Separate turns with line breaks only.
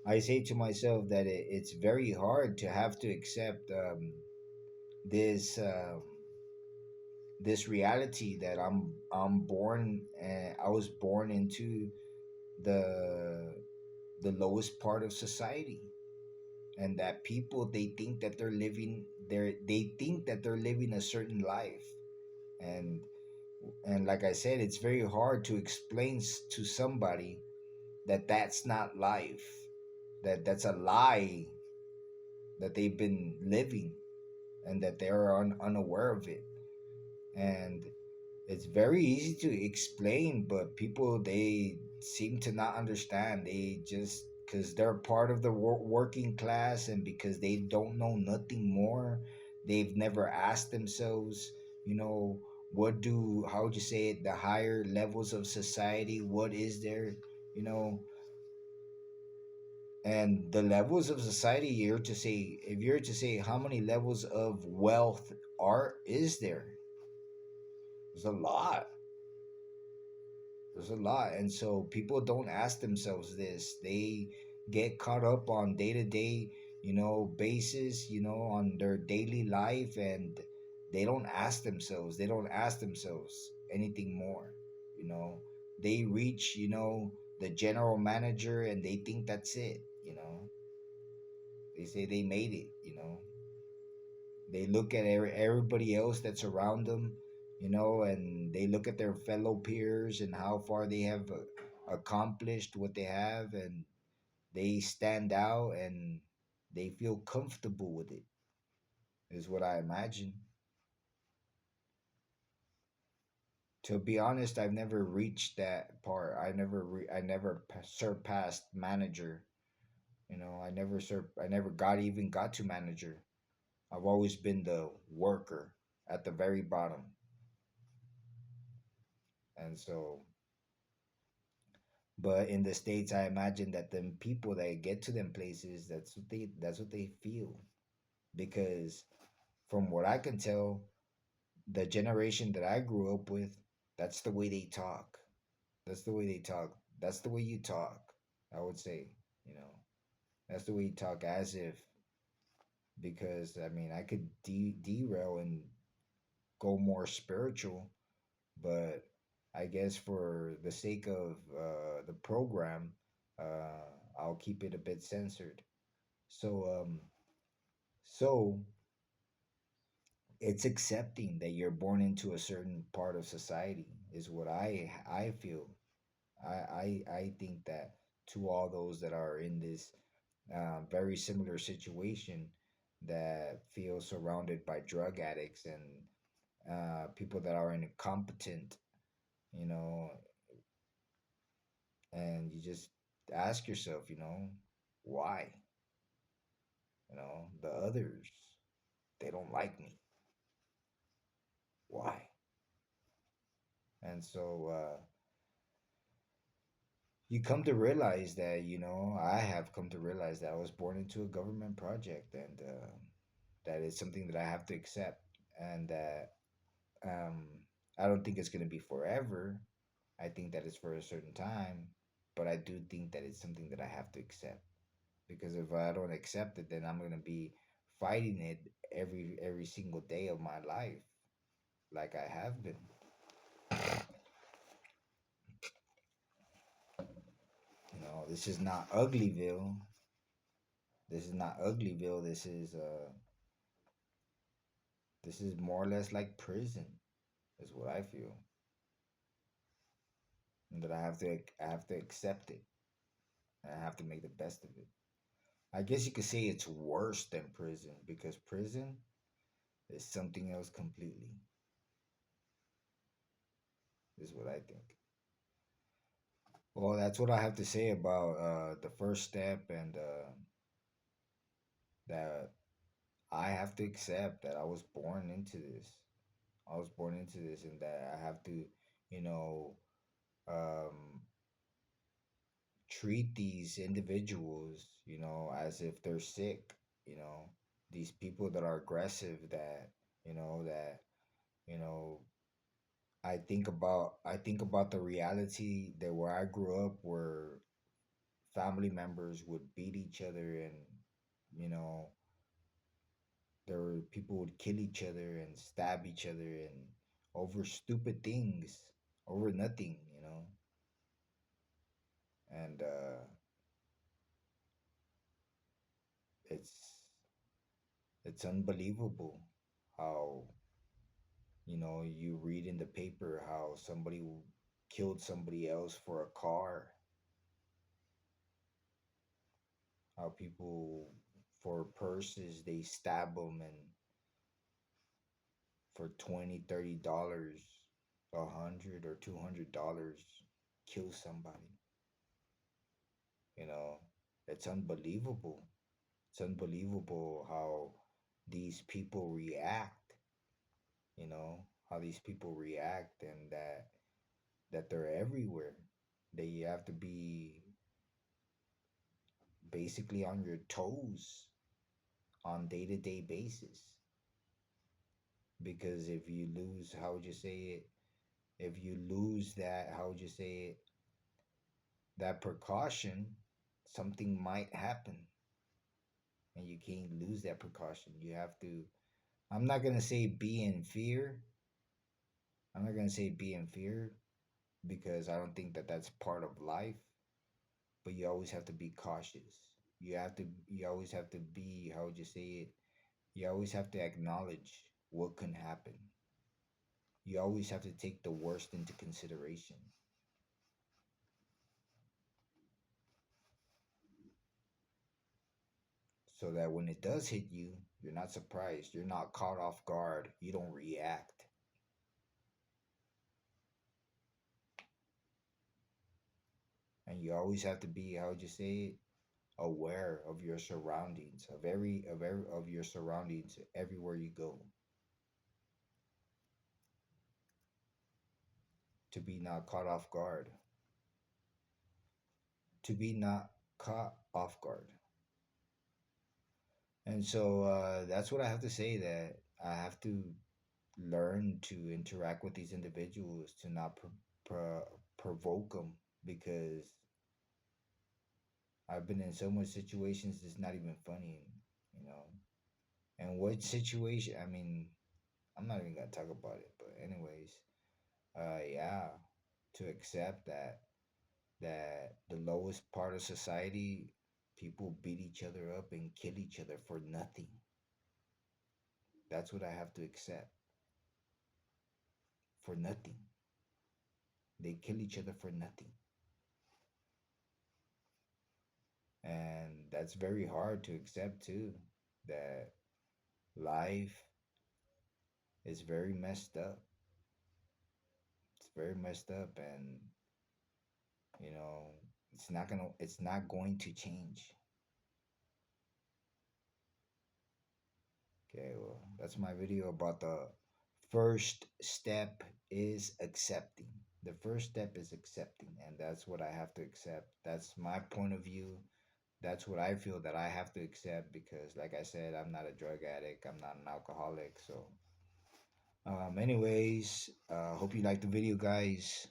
I say to myself that it's very hard to have to accept this this reality that I'm born and I was born into the the lowest part of society, and that people they think that they're living a certain life, and like I said, it's very hard to explain to somebody that that's not life, that that's a lie that they've been living, and that they're unaware of it. And it's very easy to explain, but people, they seem to not understand. They just, because they're part of the working class, and because they don't know nothing more, they've never asked themselves, you know, what do, how would you say it, the higher levels of society, what is there, you know. And the levels of society, you're to say, if you're to say how many levels of wealth are is there, there's a lot. There's a lot. And so people don't ask themselves this. They get caught up on day to day, basis, on their daily life, and they don't ask themselves anything more. You know, they reach, the general manager, and they think that's it. They say they made it. They look at everybody else that's around them, and they look at their fellow peers and how far they have accomplished what they have, and they stand out and they feel comfortable with it, is what I imagine. To be honest, I've never reached that part. I never surpassed manager. I never got to manager. I've always been the worker at the very bottom. And so, but in the States, I imagine that the people that get to them places, that's what they feel. Because from what I can tell, the generation that I grew up with, that's the way they talk. That's the way they talk. That's the way you talk, I would say, you know. That's the way you talk, as if, because I mean, I could derail and go more spiritual, but I guess for the sake of the program, I'll keep it a bit censored. So it's accepting that you're born into a certain part of society is what I feel. I think that to all those that are in this very similar situation, that feel surrounded by drug addicts and people that are incompetent, you know, and you just ask yourself, why? The others, they don't like me. Why? And so you come to realize that, I have come to realize that I was born into a government project, and that is something that I have to accept, and that um, I don't think it's going to be forever. I think that it's for a certain time, but I do think that it's something that I have to accept, because if I don't accept it, then I'm going to be fighting it every single day of my life, like I have been. This is not Uglyville. This is not Uglyville. This is more or less like prison, is what I feel, and that I have to accept it, and I have to make the best of it. I guess you could say it's worse than prison, because prison is something else completely, is what I think. Well, that's what I have to say about the first step, and that I have to accept that I was born into this. I was born into this, and that I have to, you know, um, treat these individuals, as if they're sick. These people that are aggressive, that you know, I think about the reality that where I grew up, where family members would beat each other, and you know there were people would kill each other and stab each other and over stupid things, over nothing, and it's it's unbelievable how you read in the paper how somebody killed somebody else for a car, how people for purses they stab them, and for 20, $30, $100 or $200 kill somebody. you know it's unbelievable. It's unbelievable how these people react, how these people react, and that they're everywhere. They have to be basically on your toes on day-to-day basis, because if you lose, how would you say it, if you lose that, how would you say it, that precaution, something might happen, and you can't lose that precaution. You have to, I'm not going to say be in fear. I'm not going to say be in fear, because I don't think that that's part of life, but you always have to be cautious. You always have to be, how would you say it, you always have to acknowledge what can happen. You always have to take the worst into consideration, so that when it does hit you, you're not surprised, you're not caught off guard, you don't react. And you always have to be, how would you say it, aware of your surroundings, of your surroundings everywhere you go, to be not caught off guard, to be not caught off guard. And so that's what I have to say, that I have to learn to interact with these individuals, to not provoke them, because I've been in so much situations that's not even funny, you know. And what situation? I mean, I'm not even gonna talk about it. But anyways, yeah, to accept that the lowest part of society, people beat each other up and kill each other for nothing. That's what I have to accept. For nothing, they kill each other for nothing, and that's very hard to accept too. That life is very messed up. It's very messed up, and you know it's not going to change. Okay, well, that's my video about the first step is accepting. The first step is accepting, and that's what I have to accept. That's my point of view. That's what I feel that I have to accept, because like I said, I'm not a drug addict, I'm not an alcoholic. So anyways, hope you liked the video, guys.